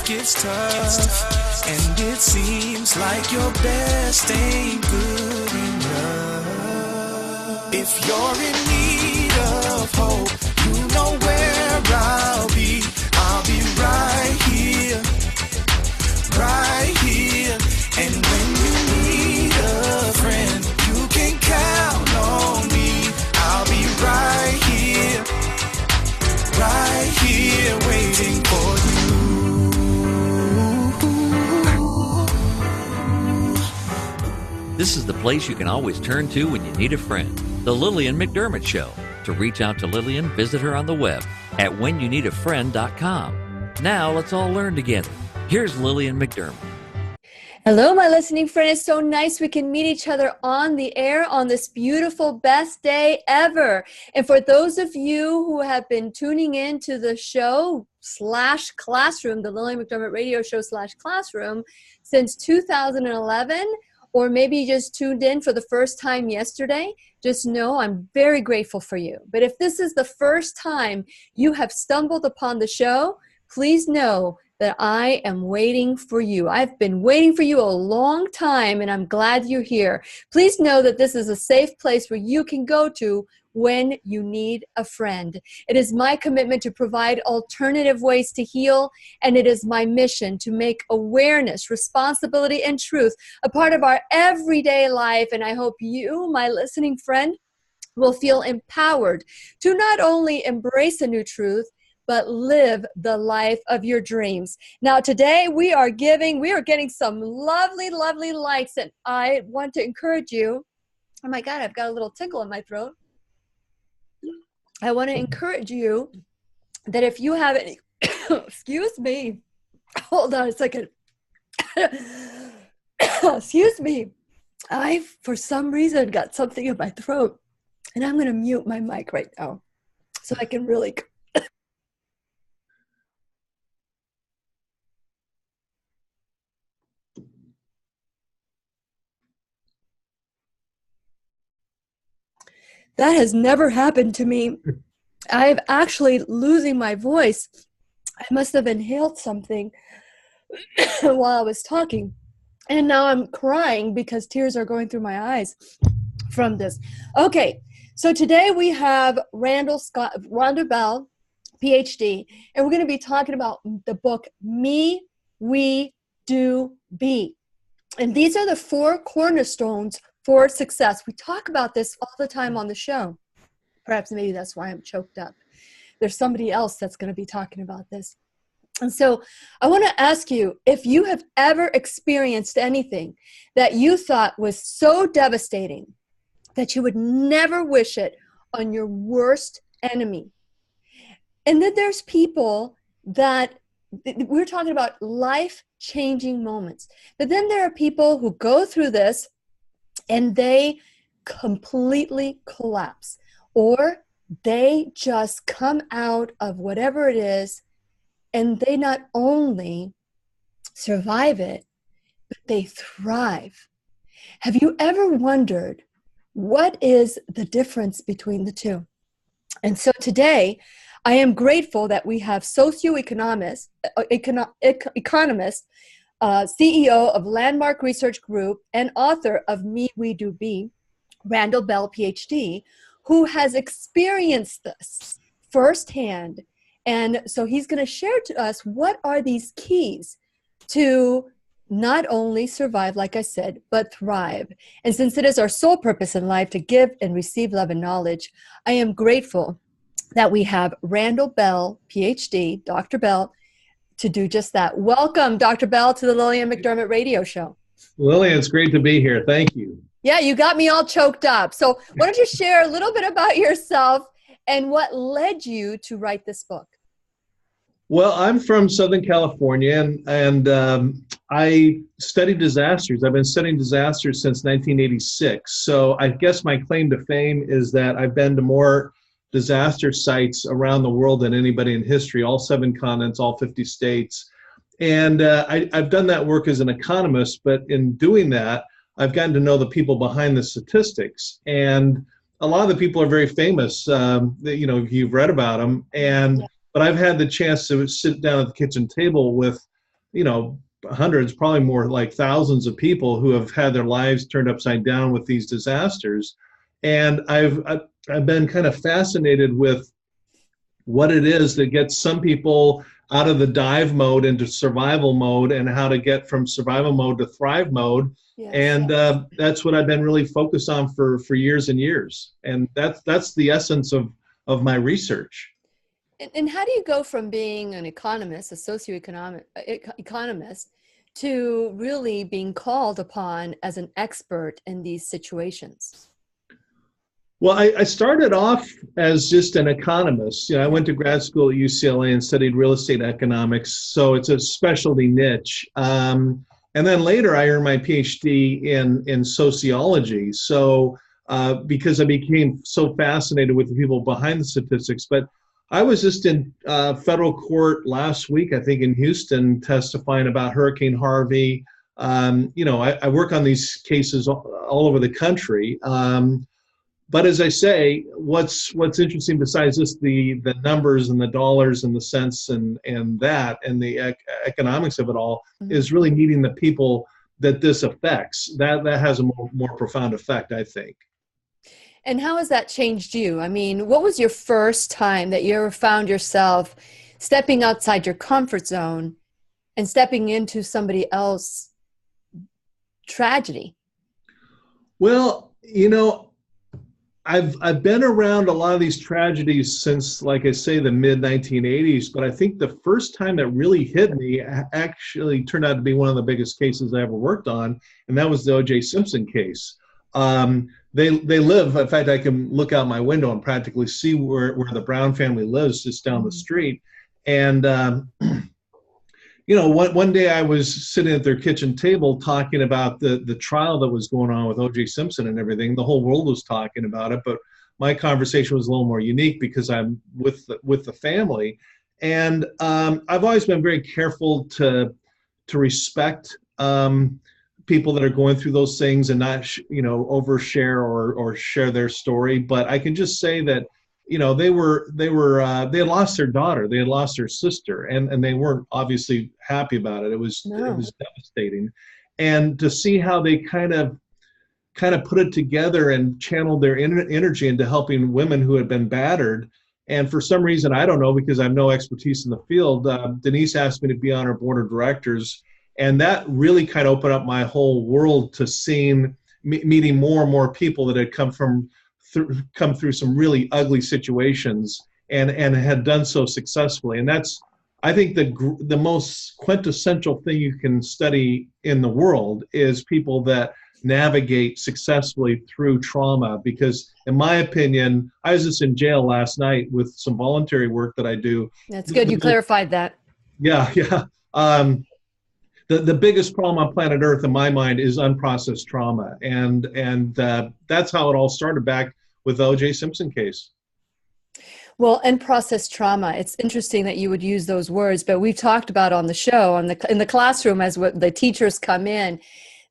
gets tough, and it seems like your best ain't good enough. If you're in need of hope, you know where I'll be. I'll be right here, right here. And when you need a friend, you can count on me. I'll be right here waiting for you. This is the place you can always turn to when you need a friend. The Lillian McDermott Show. To reach out to Lillian, visit her on the web at whenyouneedafriend.com. Now let's all learn together. Here's Lillian McDermott. Hello, my listening friend. It's so nice we can meet each other on the air on this beautiful best day ever. And for those of you who have been tuning in to the show / classroom, the Lillian McDermott Radio Show / classroom since 2011, or maybe you just tuned in for the first time yesterday, just know I'm very grateful for you. But if this is the first time you have stumbled upon the show, please know that I am waiting for you. I've been waiting for you a long time, and I'm glad you're here. Please know that this is a safe place where you can go to when you need a friend. It is my commitment to provide alternative ways to heal, and it is my mission to make awareness, responsibility, and truth a part of our everyday life. And I hope you, my listening friend, will feel empowered to not only embrace a new truth, but live the life of your dreams. Now, today we are getting some lovely, lovely likes, and I want to encourage you. Oh my God, I've got a little tickle in my throat. I want to encourage you that if you have any, excuse me, hold on a second. Excuse me. I, for some reason, got something in my throat, and I'm going to mute my mic right now so I can really... That has never happened to me. I'm actually losing my voice. I must have inhaled something while I was talking. And now I'm crying because tears are going through my eyes from this. Okay, so today we have Randal Bell, PhD, and we're going to be talking about the book, Me, We, Do, Be. And these are the 4 cornerstones for success. We talk about this all the time on the show. Perhaps maybe that's why I'm choked up. There's somebody else that's going to be talking about this. And so I want to ask you, if you have ever experienced anything that you thought was so devastating that you would never wish it on your worst enemy. And then there's people that we're talking about life-changing moments. But then there are people who go through this and they completely collapse, or they just come out of whatever it is, and they not only survive it, but they thrive. Have you ever wondered what is the difference between the two? And so today, I am grateful that we have socio-economist, CEO of Landmark Research Group and author of Me, We, Do, Be, Randal Bell, PhD, who has experienced this firsthand. And so he's going to share to us what are these keys to not only survive, like I said, but thrive. And since it is our sole purpose in life to give and receive love and knowledge, I am grateful that we have Randal Bell, PhD, Dr. Bell, to do just that. Welcome, Dr. Bell, to the Lillian McDermott Radio Show. Lillian, it's great to be here. Thank you. Yeah, you got me all choked up. So why don't you share a little bit about yourself and what led you to write this book? Well, I'm from Southern California, and I study disasters. I've been studying disasters since 1986. So I guess my claim to fame is that I've been to more disaster sites around the world than anybody in history, all 7 continents, all 50 states. And I've done that work as an economist, but in doing that, I've gotten to know the people behind the statistics. And a lot of the people are very famous, you've read about them. But I've had the chance to sit down at the kitchen table with hundreds, probably more like thousands of people who have had their lives turned upside down with these disasters. And I've been kind of fascinated with what it is that gets some people out of the dive mode into survival mode, and how to get from survival mode to thrive mode. Yes. And that's what I've been really focused on for years and years. And that's the essence of my research. And how do you go from being an economist, a economist, to really being called upon as an expert in these situations? Well, I started off as just an economist. I went to grad school at UCLA and studied real estate economics, so it's a specialty niche. And then later I earned my PhD in sociology. So because I became so fascinated with the people behind the statistics. But I was just in federal court last week, I think in Houston, testifying about Hurricane Harvey. I work on these cases all over the country. But as I say, what's interesting besides just the numbers and the dollars and the cents and the economics of it all, is really meeting the people that this affects. That has a more profound effect, I think. And how has that changed you? I mean, what was your first time that you ever found yourself stepping outside your comfort zone and stepping into somebody else's tragedy? Well, I've been around a lot of these tragedies since, like I say, the mid-1980s, but I think the first time that really hit me actually turned out to be one of the biggest cases I ever worked on, and that was the O.J. Simpson case. They live, in fact, I can look out my window and practically see where the Brown family lives, just down the street. And one day I was sitting at their kitchen table talking about the trial that was going on with O.J. Simpson and everything. The whole world was talking about it, but my conversation was a little more unique because I'm with the family. And I've always been very careful to respect people that are going through those things and not overshare or share their story. But I can just say that they had lost their daughter, they had lost their sister, and they weren't obviously happy about it. It was devastating. And to see how they kind of put it together and channeled their energy into helping women who had been battered. And for some reason, I don't know, because I have no expertise in the field, Denise asked me to be on her board of directors. And that really kind of opened up my whole world to meeting more and more people that had come through some really ugly situations and had done so successfully. And that's, I think, the most quintessential thing you can study in the world is people that navigate successfully through trauma. Because in my opinion, I was just in jail last night with some voluntary work that I do. That's good. You clarified that. Yeah. The biggest problem on planet Earth, in my mind, is unprocessed trauma, and that's how it all started back with the O.J. Simpson case. Well, unprocessed trauma. It's interesting that you would use those words, but we've talked about on the show, in the classroom, as what the teachers come in,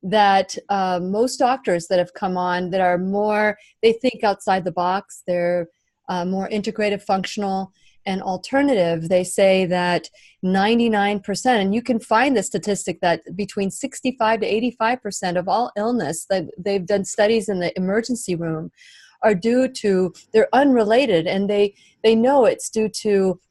that most doctors that have come on that are more, they think outside the box. They're more integrative, functional, and alternative. They say that 99%, and you can find the statistic that between 65 to 85% of all illness that they've done studies in the emergency room are due to, they're unrelated, and they know it's due to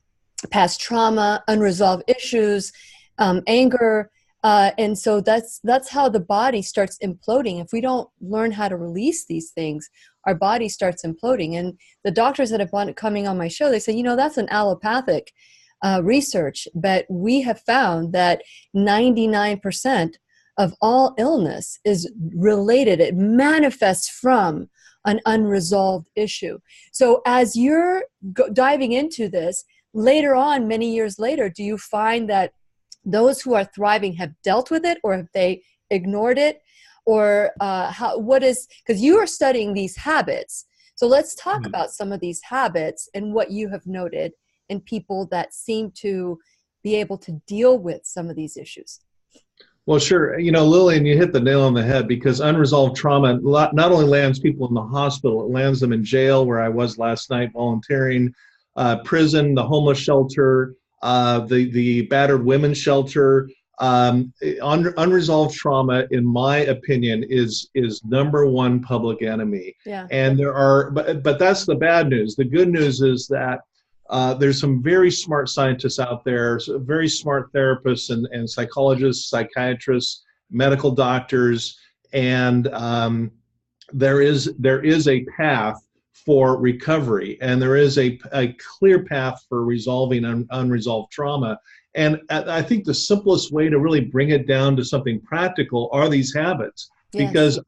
past trauma, unresolved issues, anger, and so that's how the body starts imploding. If we don't learn how to release these things, our body starts imploding. And the doctors that have been coming on my show, they say, that's an allopathic research, but we have found that 99% of all illness is related. It manifests from an unresolved issue. So as you're diving into this, later on, many years later, do you find that those who are thriving have dealt with it, or have they ignored it? Or because you are studying these habits. So let's talk about some of these habits and what you have noted in people that seem to be able to deal with some of these issues. Well, sure. Lillian, you hit the nail on the head, because unresolved trauma not only lands people in the hospital, it lands them in jail, where I was last night volunteering, prison, the homeless shelter, the battered women's shelter, unresolved trauma, in my opinion, is number one public enemy. Yeah. And but that's the bad news. The good news is that there's some very smart scientists out there, very smart therapists and psychologists, psychiatrists, medical doctors, and there is a path for recovery, and there is a clear path for resolving unresolved trauma. And I think the simplest way to really bring it down to something practical are these habits. Yes. Because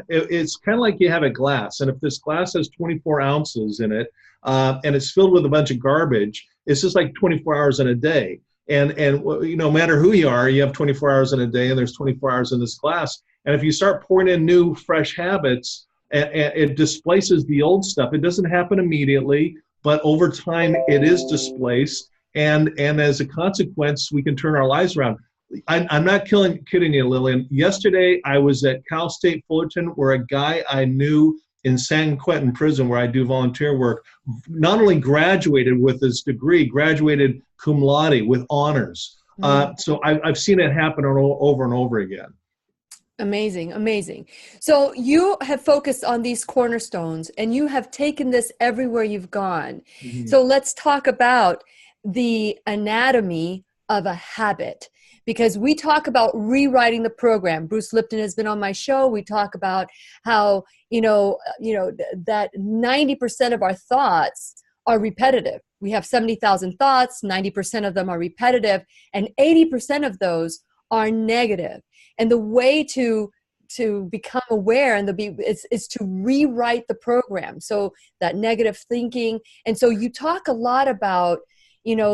it's kind of like you have a glass, and if this glass has 24 ounces in it, and it's filled with a bunch of garbage, it's just like 24 hours in a day. And no matter who you are, you have 24 hours in a day, and there's 24 hours in this glass. And if you start pouring in new, fresh habits, and it displaces the old stuff. It doesn't happen immediately, but over time it is displaced. And as a consequence, we can turn our lives around. I'm not kidding you, Lillian. Yesterday, I was at Cal State Fullerton, where a guy I knew in San Quentin prison, where I do volunteer work, not only graduated with his degree, graduated cum laude with honors. So I've seen it happen over and over again. Amazing, amazing. So you have focused on these cornerstones, and you have taken this everywhere you've gone. Mm-hmm. So let's talk about the anatomy of a habit, because we talk about rewriting the program. Bruce Lipton has been on my show. We talk about how, that 90% of our thoughts are repetitive. We have 70,000 thoughts, 90% of them are repetitive, and 80% of those are negative. And the way to become aware is to rewrite the program. So that negative thinking. And so you talk a lot about,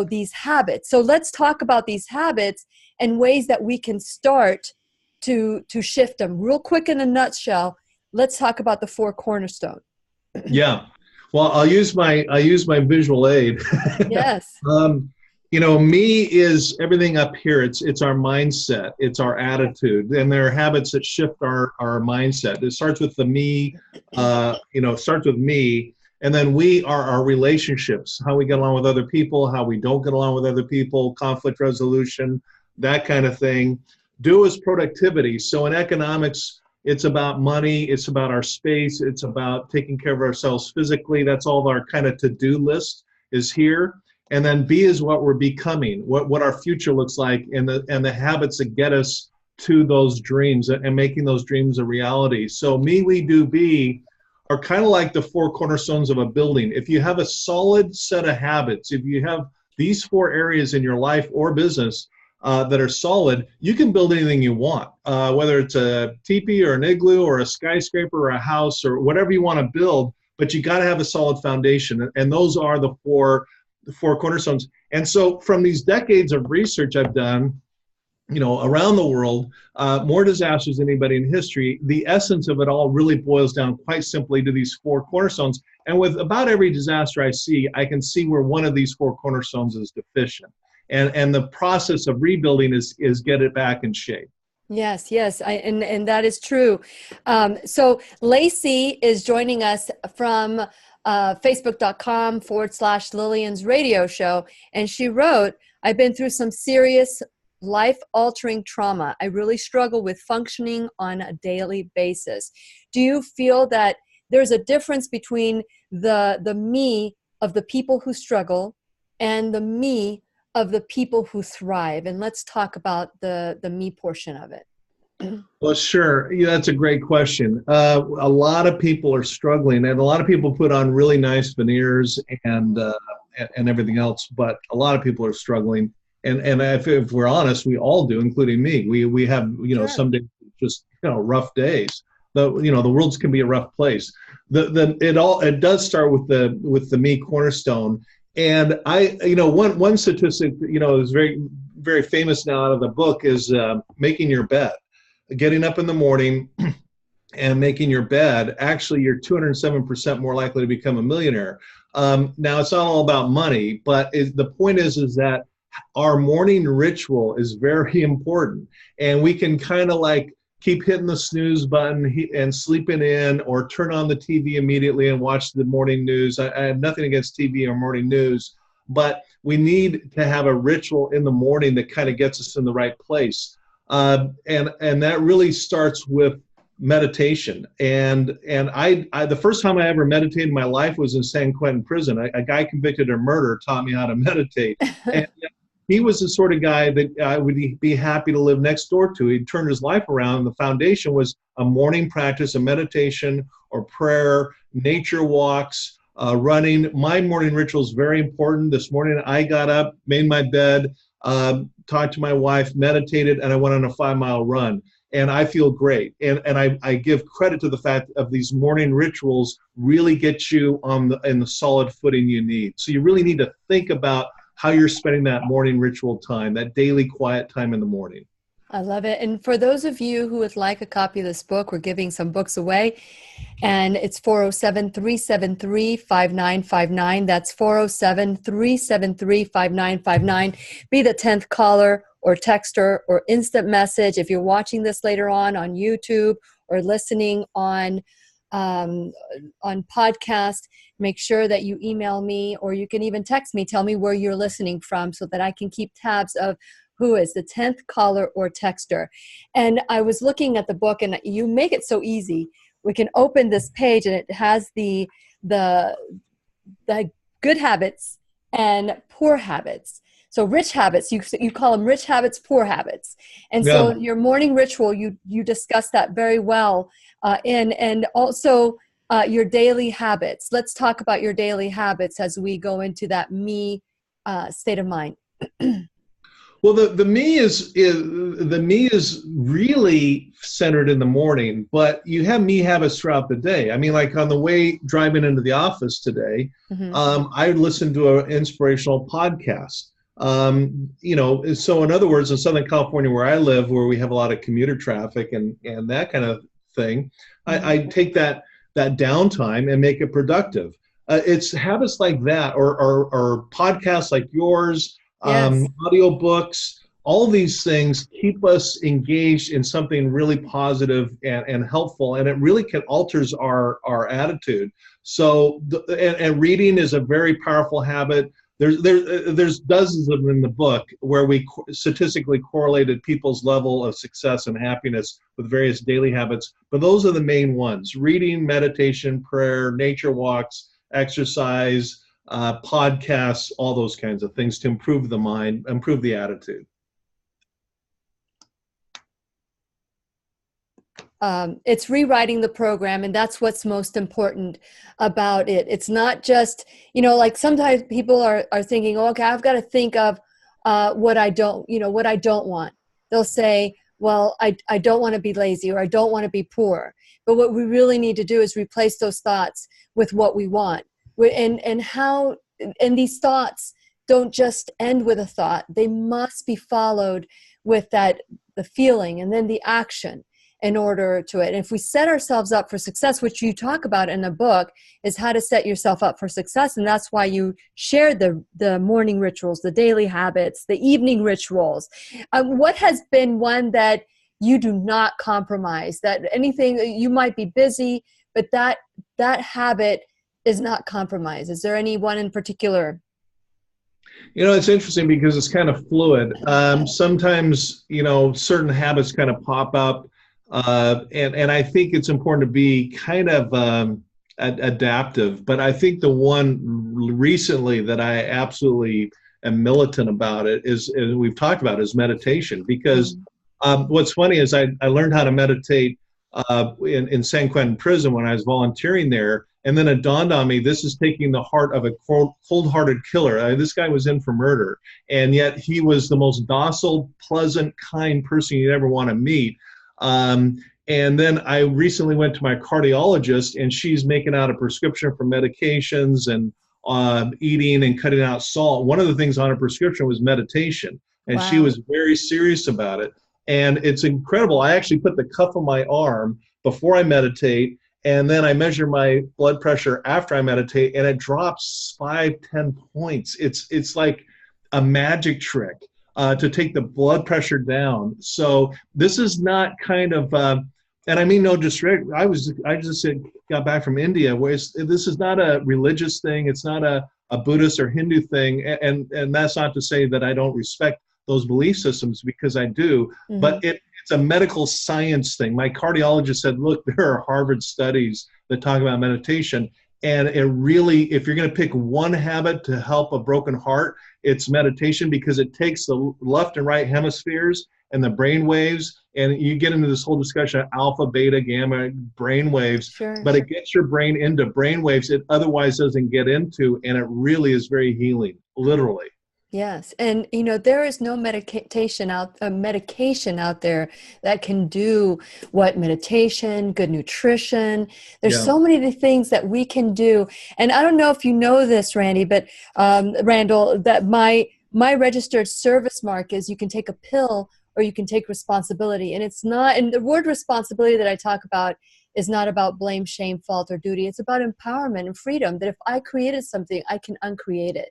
these habits. So let's talk about these habits and ways that we can start to shift them. Real quick, in a nutshell, let's talk about the 4 cornerstones. Yeah. Well, I'll use my visual aid. Yes. Me is everything up here. It's our mindset. It's our attitude. And there are habits that shift our mindset. It starts with the me, starts with me. And then we are our relationships, how we get along with other people, how we don't get along with other people, conflict resolution, that kind of thing. Do is productivity. So in economics, it's about money. It's about our space. It's about taking care of ourselves physically. That's all of our kind of to-do list is here. And then B is what we're becoming, what our future looks like, and the habits that get us to those dreams and making those dreams a reality. So me, we, do, be are kind of like the 4 cornerstones of a building. If you have a solid set of habits, if you have these 4 areas in your life or business that are solid, you can build anything you want, whether it's a teepee or an igloo or a skyscraper or a house or whatever you want to build, but you got to have a solid foundation. And those are the 4 cornerstones. And so from these decades of research I've done, around the world, more disasters than anybody in history, the essence of it all really boils down quite simply to these 4 cornerstones. And with about every disaster I see, I can see where one of these 4 cornerstones is deficient. And the process of rebuilding is get it back in shape. Yes, and that is true. So Lacey is joining us from Facebook.com/Lillian's radio show. And she wrote, I've been through some serious life-altering trauma. I really struggle with functioning on a daily basis. Do you feel that there's a difference between the me of the people who struggle and the me of the people who thrive? And let's talk about the me portion of it. Well, sure. Yeah, that's a great question. A lot of people are struggling, and a lot of people put on really nice veneers and everything else, but a lot of people are struggling. And if we're honest, we all do, including me. We have, Sure. Some days just, rough days. The world can be a rough place. It does start with the me cornerstone. And one statistic, is very, very famous now out of the book is making your bed. Getting up in the morning and making your bed, actually you're 207% more likely to become a millionaire. Now it's not all about money, but the point is that our morning ritual is very important, and we can kind of like keep hitting the snooze button and sleeping in, or turn on the TV immediately and watch the morning news. I have nothing against TV or morning news, but we need to have a ritual in the morning that kind of gets us in the right place. And that really starts with meditation. And I the first time I ever meditated in my life was in San Quentin prison. A guy convicted of murder taught me how to meditate. And he was the sort of guy that I would be happy to live next door to. He'd turned his life around, and the foundation was a morning practice, a meditation or prayer, nature walks, running. My morning ritual is very important. This morning I got up, made my bed, talked to my wife, meditated, and I went on a 5-mile run. And I feel great. And I give credit to the fact of these morning rituals really get you in the solid footing you need. So you really need to think about how you're spending that morning ritual time, that daily quiet time in the morning. I love it. And for those of you who would like a copy of this book, we're giving some books away. And it's 407-373-5959. That's 407-373-5959. Be the 10th caller or texter or instant message. If you're watching this later on YouTube or listening on podcast, make sure that you email me, or you can even text me. Tell me where you're listening from so that I can keep tabs of who is the 10th caller or texter. And I was looking at the book, and you make it so easy. We can open this page, and it has the good habits and poor habits. So rich habits, you call them rich habits, poor habits. And so your morning ritual, you discuss that very well. And also your daily habits. Let's talk about your daily habits as we go into that me state of mind. Well, the me is really centered in the morning, but you have me habits throughout the day. I mean, like on the way driving into the office today, I listened to an inspirational podcast. So in other words, in Southern California, where I live, where we have a lot of commuter traffic and that kind of thing, I take that downtime and make it productive. It's habits like that, or podcasts like yours, audiobooks, all these things keep us engaged in something really positive and helpful, and it really alters our attitude. So, and reading is a very powerful habit. There's dozens of them in the book where we statistically correlated people's level of success and happiness with various daily habits, but those are the main ones: reading, meditation, prayer, nature walks, exercise, podcasts, all those kinds of things to improve the mind, improve the attitude. It's rewriting the program, and that's what's most important about it. It's not just, like sometimes people are thinking, okay, I've got to think of what I don't want. They'll say, well, I don't want to be lazy, or I don't want to be poor. But what we really need to do is replace those thoughts with what we want. And these thoughts don't just end with a thought. They must be followed with the feeling and then the action in order to it. And if we set ourselves up for success, which you talk about in the book, is how to set yourself up for success. And that's why you shared the morning rituals, the daily habits, the evening rituals. What has been one that you do not compromise, that anything, you might be busy, but that habit is not compromised? Is there any one in particular? It's interesting because it's kind of fluid. Sometimes, certain habits kind of pop up. And I think it's important to be kind of adaptive. But I think the one recently that I absolutely am militant about it is, and we've talked about, is meditation. Because what's funny is I learned how to meditate in San Quentin prison when I was volunteering there. And then it dawned on me, this is taking the heart of a cold-hearted killer. This guy was in for murder, and yet he was the most docile, pleasant, kind person you'd ever want to meet. And then I recently went to my cardiologist, and she's making out a prescription for medications and eating and cutting out salt. One of the things on her prescription was meditation, and She was very serious about it. And it's incredible. I actually put the cuff on my arm before I meditate, and then I measure my blood pressure after I meditate, and it drops 5-10 points. It's like a magic trick to take the blood pressure down. So this is not kind of, and I mean no disrespect. I just got back from India, where this is not a religious thing. It's not a a Buddhist or Hindu thing. And that's not to say that I don't respect those belief systems, because I do, but it's a medical science thing. My cardiologist said, look, there are Harvard studies that talk about meditation. And it really, if you're going to pick one habit to help a broken heart, it's meditation, because it takes the left and right hemispheres and the brain waves, and you get into this whole discussion of alpha, beta, gamma brain waves, but it gets your brain into brain waves it otherwise doesn't get into, and it really is very healing, literally. Yes. And, there is no medication out there that can do what meditation, good nutrition. There's so many things that we can do. And I don't know if you know this, Randy, but Randall, that my registered service mark is you can take a pill or you can take responsibility. And it's not, and the word responsibility that I talk about is not about blame, shame, fault, or duty. It's about empowerment and freedom, that if I created something, I can uncreate it.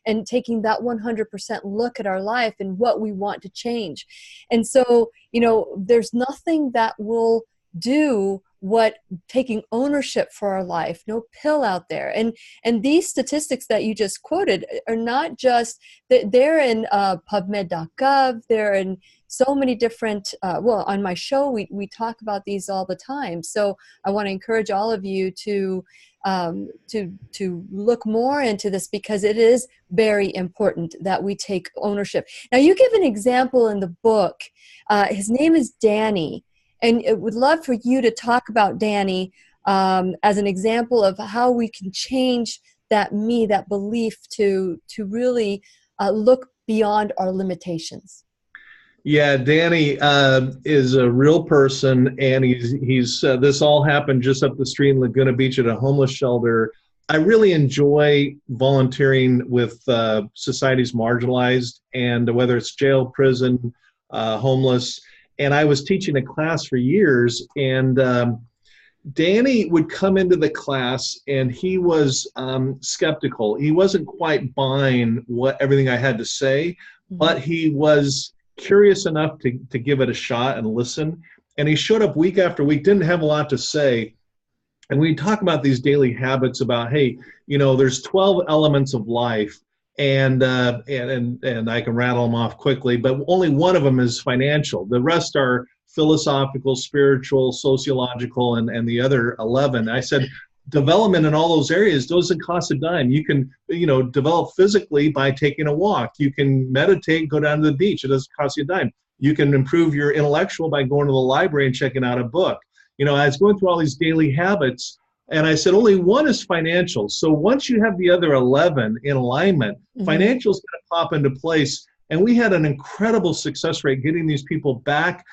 And taking that 100% look at our life and what we want to change. And so, there's nothing that will do what taking ownership for our life, no pill out there. And these statistics that you just quoted are not just, they're in PubMed.gov, they're in so many different, on my show, we talk about these all the time. So I want to encourage all of you to look more into this, because it is very important that we take ownership. Now, you give an example in the book. His name is Danny, and I would love for you to talk about Danny as an example of how we can change that belief to really look beyond our limitations. Yeah, Danny is a real person, and he's this all happened just up the street in Laguna Beach at a homeless shelter. I really enjoy volunteering with society's marginalized, and whether it's jail, prison, homeless. And I was teaching a class for years, and Danny would come into the class, and he was skeptical. He wasn't quite buying everything I had to say, but he was curious enough to give it a shot and listen. And he showed up week after week, didn't have a lot to say. And we talk about these daily habits about, hey, there's 12 elements of life, and I can rattle them off quickly, but only one of them is financial. The rest are philosophical, spiritual, sociological, and the other 11. I said, development in all those areas doesn't cost a dime. You can, develop physically by taking a walk. You can meditate, go down to the beach. It doesn't cost you a dime. You can improve your intellectual by going to the library and checking out a book. I was going through all these daily habits, and I said only one is financial. So once you have the other 11 in alignment, financial is going to pop into place. And we had an incredible success rate getting these people back,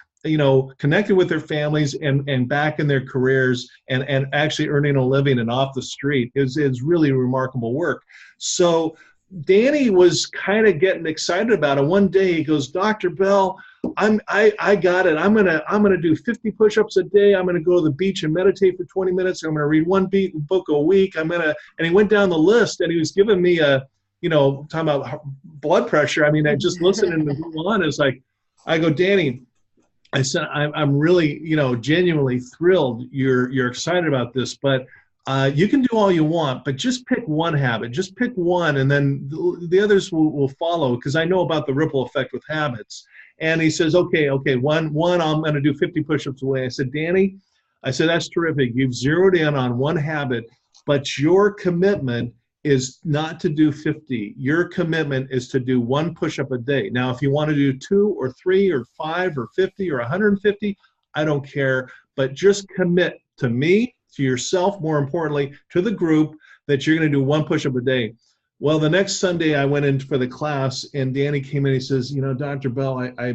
connected with their families and back in their careers and actually earning a living and off the street. It's really remarkable work. So Danny was kind of getting excited about it. One day he goes, Dr. Bell, I got it. I'm gonna do 50 push-ups a day. I'm gonna go to the beach and meditate for 20 minutes. I'm gonna read one book a week. And he went down the list, and he was giving me talking about blood pressure. I mean, I just listening to go on. It's like, I go, Danny, I said, I'm really, genuinely thrilled you're excited about this, but you can do all you want, but just pick one habit. Just pick one, and then the others will follow, because I know about the ripple effect with habits. And he says, okay, one, I'm going to do 50 push-ups a day. I said, Danny, that's terrific. You've zeroed in on one habit, but your commitment is not to do 50. Your commitment is to do one push-up a day. Now, if you want to do 2 or 3 or 5 or 50 or 150, I don't care, but just commit to me, to yourself, more importantly, to the group, that you're going to do one push-up a day. Well, the next Sunday I went in for the class, and Danny came in. He says, Dr. Bell, I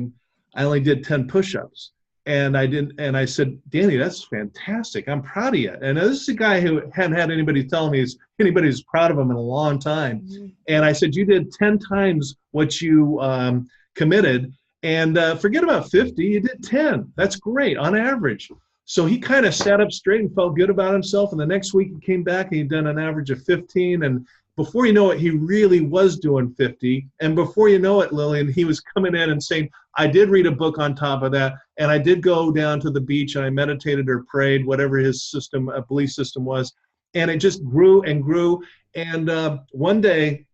only did 10 push-ups. And I said, Danny, that's fantastic. I'm proud of you. And this is a guy who hadn't had anybody tell me anybody who's proud of him in a long time. And I said, you did 10 times what you committed, and forget about 50, you did 10. That's great on average. So he kind of sat up straight and felt good about himself. And the next week he came back and he'd done an average of 15. And before you know it, he really was doing 50. And before you know it, Lillian, he was coming in and saying, I did read a book on top of that. And I did go down to the beach and I meditated or prayed, whatever his belief system was. And it just grew and grew. And one day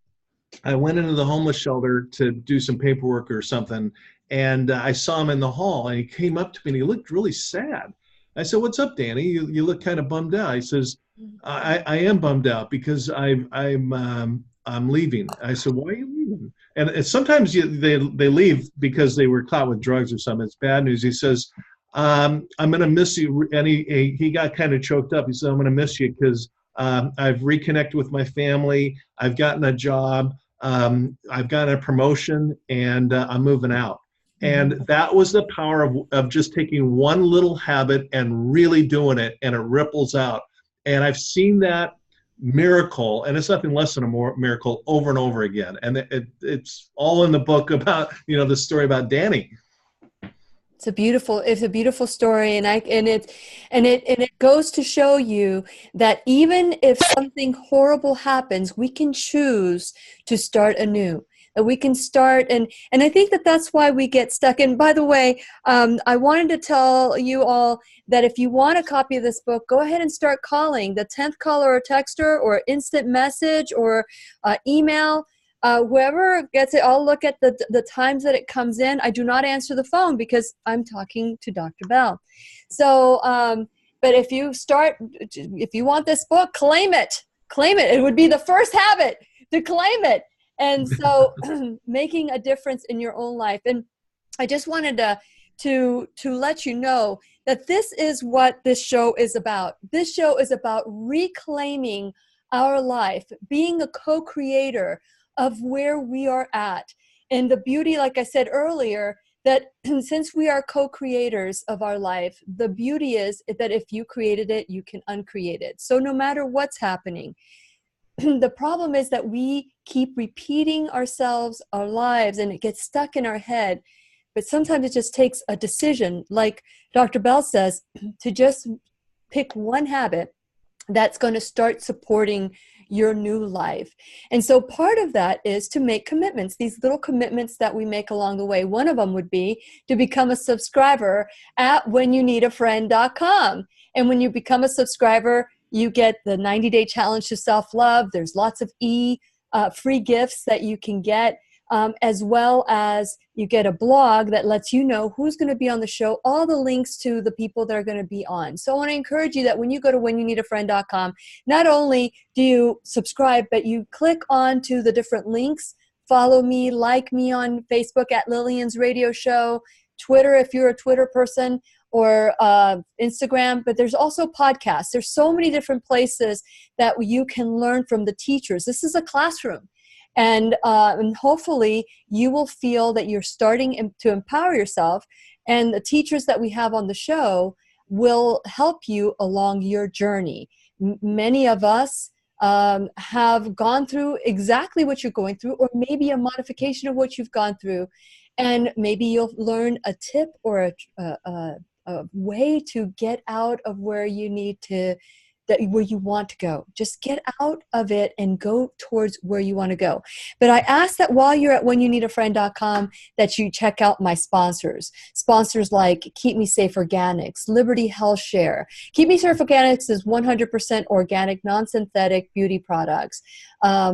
I went into the homeless shelter to do some paperwork or something, and I saw him in the hall, and he came up to me and he looked really sad. I said, "What's up, Danny? You look kind of bummed out." He says, "I am bummed out because I'm leaving." I said, "Why are you leaving?" And sometimes they leave because they were caught with drugs or something. It's bad news. He says, "I'm going to miss you," and he got kind of choked up. He said, "I'm going to miss you because I've reconnected with my family. I've gotten a job. I've gotten a promotion, and I'm moving out." And that was the power of just taking one little habit and really doing it, and it ripples out. And I've seen that miracle, and it's nothing less than a miracle, over and over again. And it's all in the book about, the story about Danny. It's a beautiful story, and it goes to show you that even if something horrible happens, we can choose to start anew. That we can start, and I think that's why we get stuck. And by the way, I wanted to tell you all that if you want a copy of this book, go ahead and start calling the 10th caller or texter or instant message or email. Whoever gets it, I'll look at the times that it comes in. I do not answer the phone because I'm talking to Dr. Bell. So, but if you want this book, claim it. It would be the first habit to claim it. And so making a difference in your own life. And I just wanted to let you know that this is what this show is about. This show is about reclaiming our life, being a co-creator of where we are at. And the beauty, like I said earlier, that since we are co-creators of our life, the beauty is that if you created it, you can uncreate it. So no matter what's happening, the problem is that we keep repeating ourselves, our lives, and it gets stuck in our head. But sometimes it just takes a decision, like Dr. Bell says, to just pick one habit that's going to start supporting your new life. And so part of that is to make commitments, these little commitments that we make along the way. One of them would be to become a subscriber at whenyounneedafriend.com. And when you become a subscriber, you get the 90-day challenge to self-love. There's lots of free gifts that you can get, as well as you get a blog that lets you know who's going to be on the show, all the links to the people that are going to be on. So I want to encourage you that when you go to whenyounneedafriend.com, not only do you subscribe, but you click on to the different links. Follow me, like me on Facebook at Lillian's Radio Show, Twitter if you're a Twitter person, or Instagram, but there's also podcasts. There's so many different places that you can learn from the teachers. This is a classroom. And hopefully you will feel that you're starting to empower yourself, and the teachers that we have on the show will help you along your journey. Many of us have gone through exactly what you're going through, or maybe a modification of what you've gone through. And maybe you'll learn a tip or a way to get out of where you need to, where you want to go. Just get out of it and go towards where you want to go. But I ask that while you're at whenyounneedafriend.com that you check out my sponsors. Sponsors like Keep Me Safe Organics, Liberty Health Share. Keep Me Safe Organics is 100% organic, non-synthetic beauty products.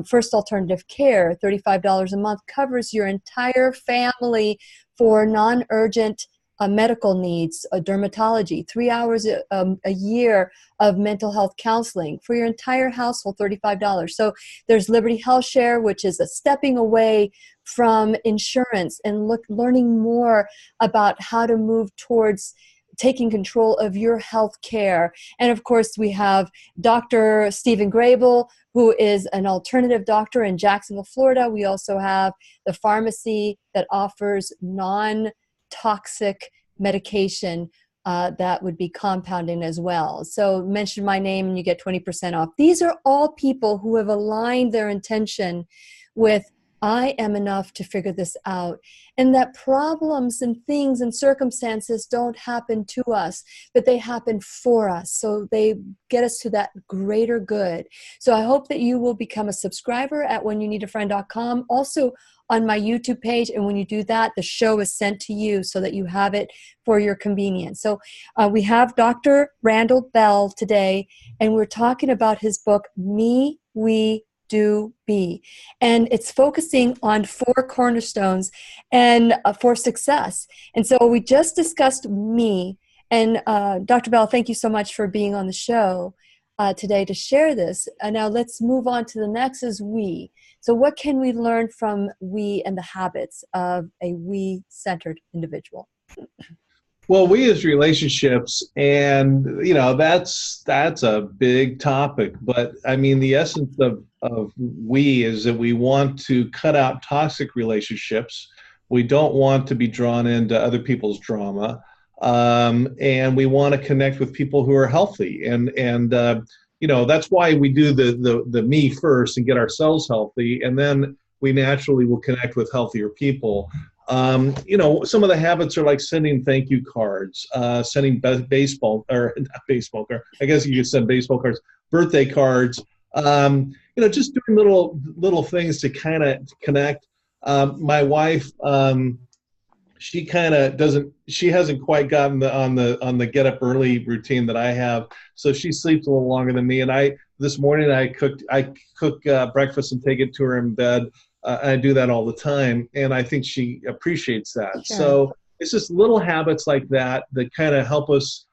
First Alternative Care, $35 a month, covers your entire family for non-urgent medical needs, dermatology, 3 hours a year of mental health counseling for your entire household, $35. So there's Liberty Health Share, which is a stepping away from insurance and learning more about how to move towards taking control of your health care. And of course, we have Dr. Stephen Grable, who is an alternative doctor in Jacksonville, Florida. We also have the pharmacy that offers non-toxic medication that would be compounding as well. So mention my name and you get 20% off. These are all people who have aligned their intention with, I am enough to figure this out. And that problems and things and circumstances don't happen to us, but they happen for us. So they get us to that greater good. So I hope that you will become a subscriber at whenyounneedafriend.com. Also on my YouTube page. And when you do that, the show is sent to you so that you have it for your convenience. So we have Dr. Randal Bell today, and we're talking about his book, Me, We, do, be. And it's focusing on 4 cornerstones and for success. And so we just discussed me. And Dr. Bell, thank you so much for being on the show today to share this. Now let's move on to the next is we. So what can we learn from we and the habits of a we-centered individual? Well, we as relationships, and that's a big topic. But I mean, the essence of we is that we want to cut out toxic relationships. We don't want to be drawn into other people's drama, and we want to connect with people who are healthy. And that's why we do the me first and get ourselves healthy, and then we naturally will connect with healthier people. Some of the habits are like sending thank you cards, sending baseball, or not baseball card. I guess you could send baseball cards, birthday cards. Just doing little things to kind of connect. My wife, she kind of doesn't. She hasn't quite gotten on the get up early routine that I have, so she sleeps a little longer than me. And this morning I cook breakfast and take it to her in bed. I do that all the time, and I think she appreciates that. Sure. So it's just little habits like that kind of help us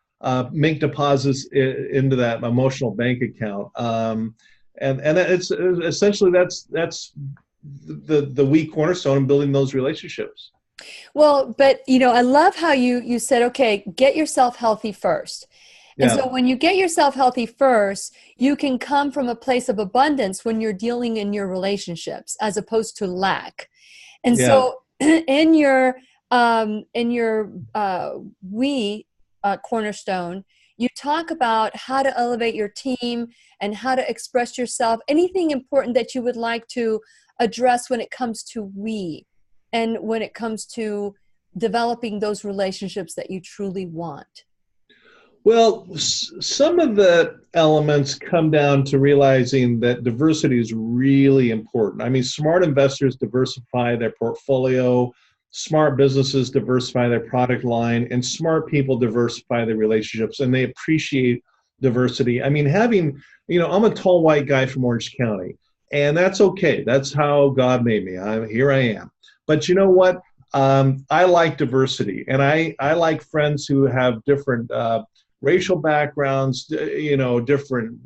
make deposits into that emotional bank account. And it's essentially that's the weak cornerstone in building those relationships. Well, but I love how you said, okay, get yourself healthy first. And so when you get yourself healthy first, you can come from a place of abundance when you're dealing in your relationships as opposed to lack. And so in your we cornerstone, you talk about how to elevate your team and how to express yourself, anything important that you would like to address when it comes to we and when it comes to developing those relationships that you truly want. Well, some of the elements come down to realizing that diversity is really important. I mean, smart investors diversify their portfolio, smart businesses diversify their product line, and smart people diversify their relationships, and they appreciate diversity. I mean, I'm a tall white guy from Orange County, and that's okay. That's how God made me. Here I am. But you know what? I like diversity, and I like friends who have different racial backgrounds, different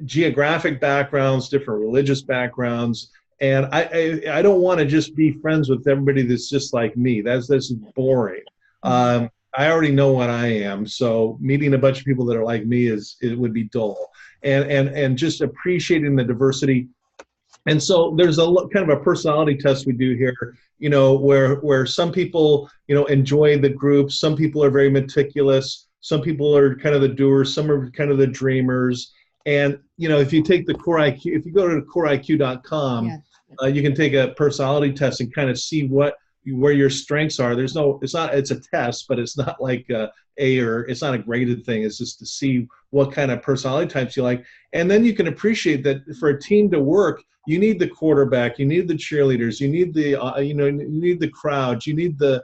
geographic backgrounds, different religious backgrounds. And I don't want to just be friends with everybody that's just like me. That's boring. I already know what I am. So meeting a bunch of people that are like me it would be dull. And just appreciating the diversity. And so there's kind of a personality test we do here, where some people, enjoy the group. Some people are very meticulous. Some people are kind of the doers. Some are kind of the dreamers. And, if you take the Core IQ, if you go to CoreIQ.com, you can take a personality test and kind of see where your strengths are. It's a test, but it's not like it's not a graded thing. It's just to see what kind of personality types you like. And then you can appreciate that for a team to work, you need the quarterback, you need the cheerleaders, you need you need the crowds, you need the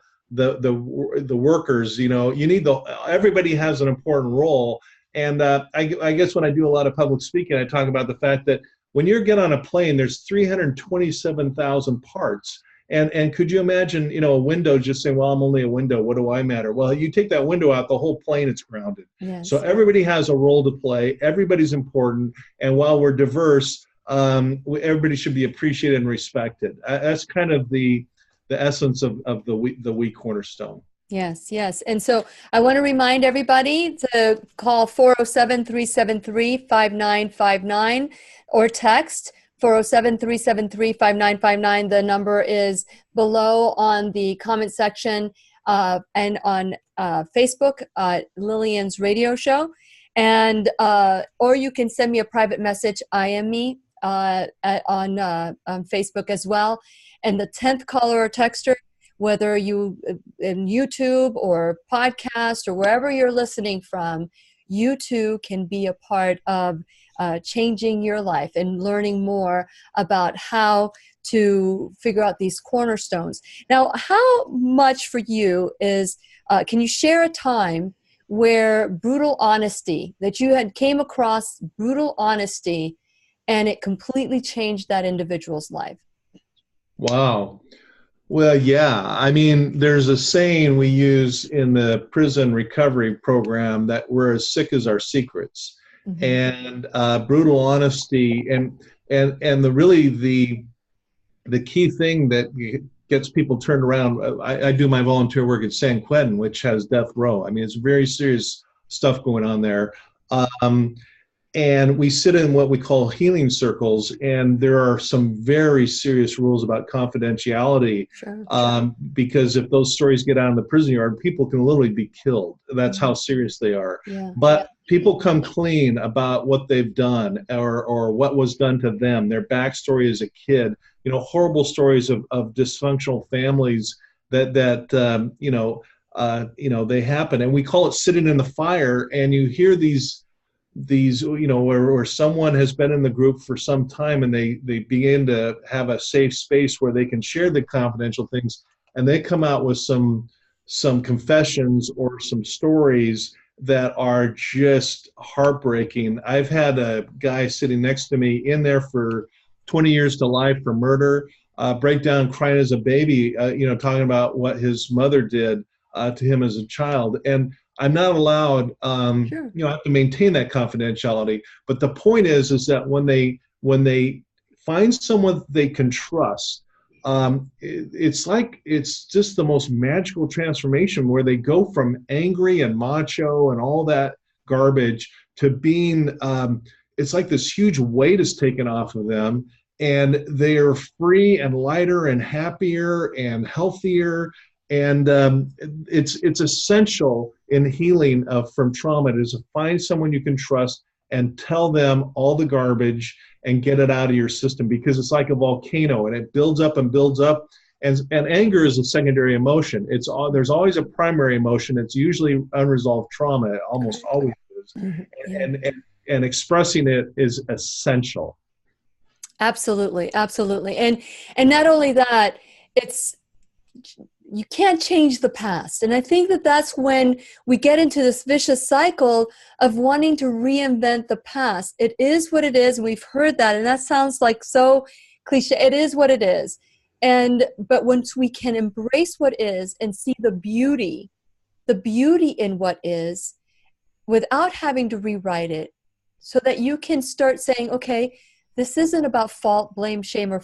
workers, you need everybody has an important role. And I guess when I do a lot of public speaking, I talk about the fact that when you get on a plane, there's 327,000 parts. And could you imagine, a window just saying, well, I'm only a window. What do I matter? Well, you take that window out, the whole plane is grounded. Yes. So everybody has a role to play. Everybody's important. And while we're diverse, everybody should be appreciated and respected. That's kind of the essence of the we cornerstone. Yes, yes. And so I want to remind everybody to call 407-373-5959 or text 407-373-5959. The number is below on the comment section and on Facebook, Lillian's radio show. And or you can send me a private message, I am me, on Facebook as well. And the 10th caller or texter, whether you in YouTube or podcast or wherever you're listening from, you too can be a part of changing your life and learning more about how to figure out these cornerstones. Now, how much for you is, can you share a time where brutal honesty, that you had came across brutal honesty and it completely changed that individual's life. Wow. Well, yeah. I mean, there's a saying we use in the prison recovery program that we're as sick as our secrets, Mm-hmm. and brutal honesty, and the key thing that gets people turned around. I do my volunteer work at San Quentin, which has death row. I mean, it's very serious stuff going on there. And we sit in what we call healing circles, and there are some very serious rules about confidentiality. Sure. Because if those stories get out in the prison yard, people can literally be killed. That's how serious they are. Yeah. But people come clean about what they've done or what was done to them, their backstory as a kid. You know, horrible stories of dysfunctional families that they happen, and we call it sitting in the fire. And you hear these where someone has been in the group for some time, and they begin to have a safe space where they can share the confidential things, and they come out with some confessions or some stories that are just heartbreaking. I've had a guy sitting next to me in there for 20 years to life for murder, break down crying as a baby, talking about what his mother did to him as a child. And I'm not allowed, Sure. I have to maintain that confidentiality. But the point is that when they find someone they can trust, it's just the most magical transformation where they go from angry and macho and all that garbage to being, it's like this huge weight is taken off of them, and they are free and lighter and happier and healthier. And it's essential in healing from trauma is to find someone you can trust and tell them all the garbage and get it out of your system, because it's like a volcano and it builds up and builds up. And anger is a secondary emotion. There's always a primary emotion. It's usually unresolved trauma. It almost always is. Mm-hmm. And expressing it is essential. Absolutely. Absolutely. And not only that, you can't change the past. And I think that's when we get into this vicious cycle of wanting to reinvent the past. It is what it is. We've heard that. And that sounds like so cliche. It is what it is. But once we can embrace what is and see the beauty in what is, without having to rewrite it, so that you can start saying, okay, this isn't about fault, blame, shame, or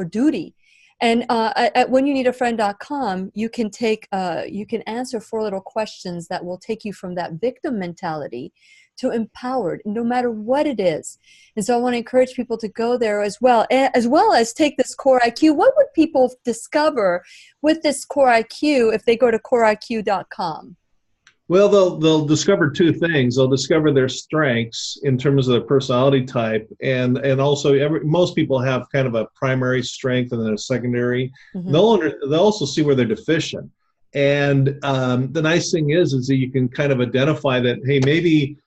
duty. And at whenyouneedafriend.com, you can answer 4 little questions that will take you from that victim mentality to empowered, no matter what it is. And so I want to encourage people to go there as well as take this Core IQ. What would people discover with this Core IQ if they go to CoreIQ.com? Well, they'll discover 2 things. They'll discover their strengths in terms of their personality type, and also most people have kind of a primary strength and then a secondary. Mm-hmm. They'll also see where they're deficient. And the nice thing is that you can kind of identify that, hey, maybe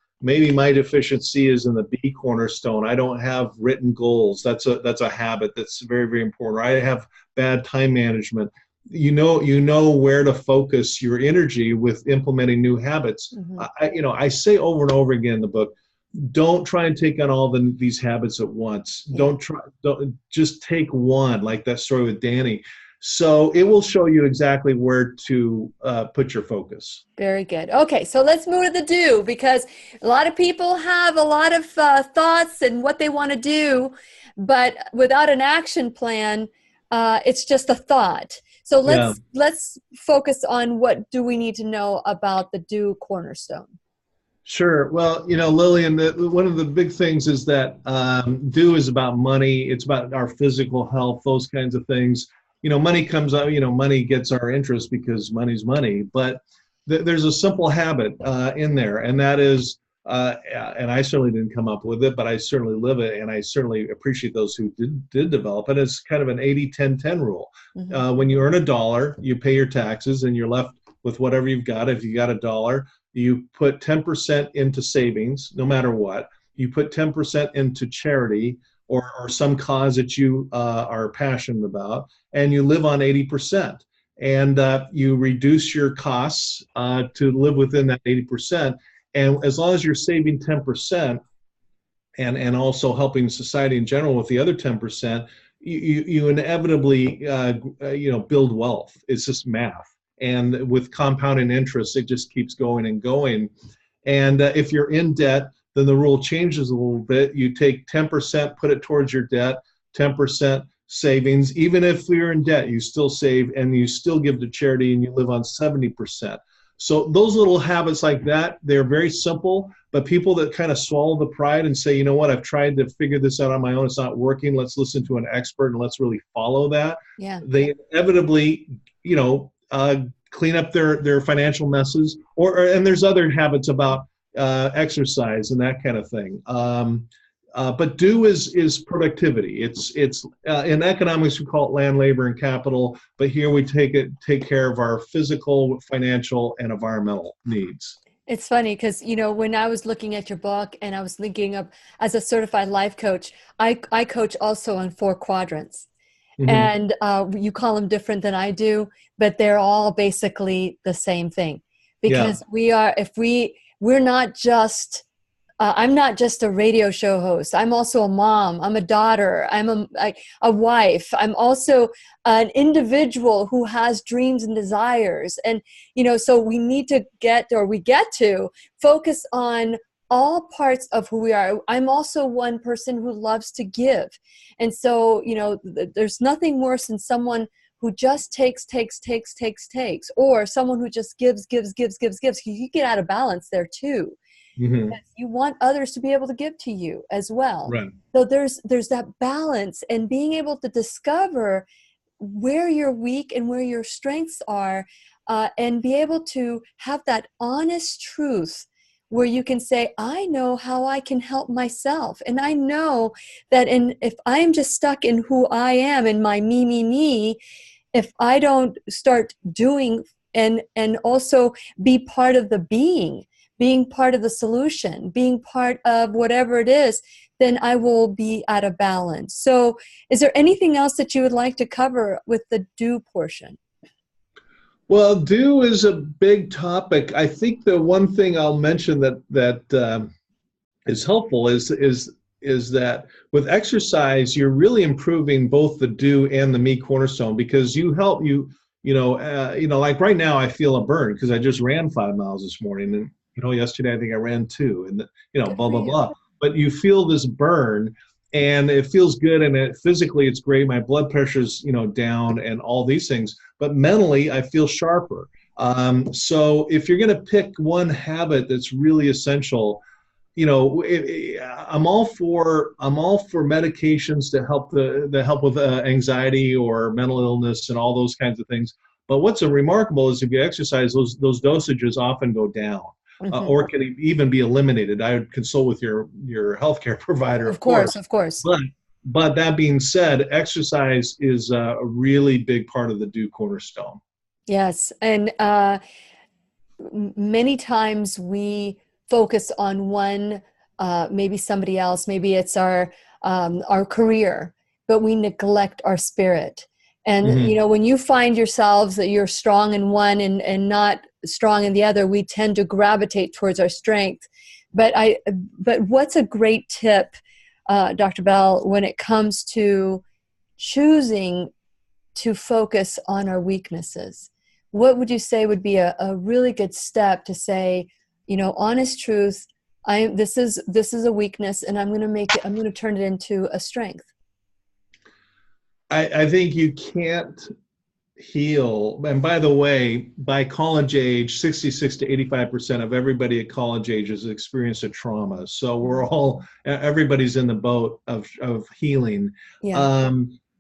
my deficiency is in the B cornerstone. I don't have written goals. That's a habit that's very, very important. I have bad time management. You know where to focus your energy with implementing new habits. Mm-hmm. I say over and over again in the book, don't try and take on all these habits at once. Yeah. Don't just take one, like that story with Danny. So it will show you exactly where to put your focus. Very good. Okay, so let's move to the do, because a lot of people have a lot of thoughts and what they want to do, but without an action plan, it's just a thought. So let's focus on what do we need to know about the do cornerstone. Sure. Well, Lillian, one of the big things is that do is about money. It's about our physical health, those kinds of things. Money comes out, money gets our interest because money's money. But there's a simple habit in there, and that is, and I certainly didn't come up with it, but I certainly live it, and I certainly appreciate those who did develop it. It's kind of an 80-10-10 rule. Mm-hmm. When you earn $1, you pay your taxes, and you're left with whatever you've got. If you got $1, you put 10% into savings, no matter what. You put 10% into charity or some cause that you are passionate about, and you live on 80%. And you reduce your costs to live within that 80%. And as long as you're saving 10%, and also helping society in general with the other 10%, you inevitably build wealth. It's just math. And with compounding interest, it just keeps going and going. And if you're in debt, then the rule changes a little bit. You take 10%, put it towards your debt, 10% savings. Even if you're in debt, you still save and you still give to charity, and you live on 70%. So those little habits like that, they're very simple, but people that kind of swallow the pride and say, you know what, I've tried to figure this out on my own, it's not working, let's listen to an expert and let's really follow that. Yeah. They inevitably, clean up their financial messes, and there's other habits about exercise and that kind of thing. But do is productivity. It's in economics we call it land, labor, and capital, but here we take care of our physical, financial, and environmental needs. It's funny because, when I was looking at your book and I was thinking of, as a certified life coach, I coach also on 4 quadrants. Mm-hmm. And you call them different than I do, but they're all basically the same thing. Because we're not just, I'm not just a radio show host. I'm also a mom. I'm a daughter. I'm a wife. I'm also an individual who has dreams and desires. And, so we need to get to focus on all parts of who we are. I'm also one person who loves to give. And so, there's nothing worse than someone who just takes, or someone who just gives. You get out of balance there too. Mm-hmm. You want others to be able to give to you as well. Right. So there's that balance, and being able to discover where you're weak and where your strengths are, and be able to have that honest truth where you can say, I know how I can help myself. And I know that if I'm just stuck in who I am and my me, if I don't start doing and also be part of the being part of the solution, being part of whatever it is, then I will be out of balance. So is there anything else that you would like to cover with the do portion? Well, do is a big topic. I think the one thing I'll mention that is helpful is that with exercise, you're really improving both the do and the me cornerstone, because you help like right now I feel a burn because I just ran 5 miles this morning, and yesterday I think I ran 2, and blah blah blah. But you feel this burn, and it feels good, and physically it's great. My blood pressure's down, and all these things. But mentally, I feel sharper. So if you're going to pick one habit that's really essential, I'm all for medications to help with anxiety or mental illness and all those kinds of things. But what's remarkable is if you exercise, those dosages often go down. Mm-hmm. Or can even be eliminated. I would consult with your healthcare provider, of course. But that being said, exercise is a really big part of the do cornerstone. Yes, and many times we focus on one, maybe somebody else, maybe it's our career, but we neglect our spirit. And mm-hmm. When you find yourselves that you're strong in one and not strong in the other, we tend to gravitate towards our strength. But what's a great tip, Dr. Bell, when it comes to choosing to focus on our weaknesses? What would you say would be a really good step to say, honest truth, this is a weakness, and I'm going to turn it into a strength? I think you can't heal. And by the way, by college age, 66 to 85% of everybody at college age has experienced a trauma. So everybody's in the boat of healing. Yeah.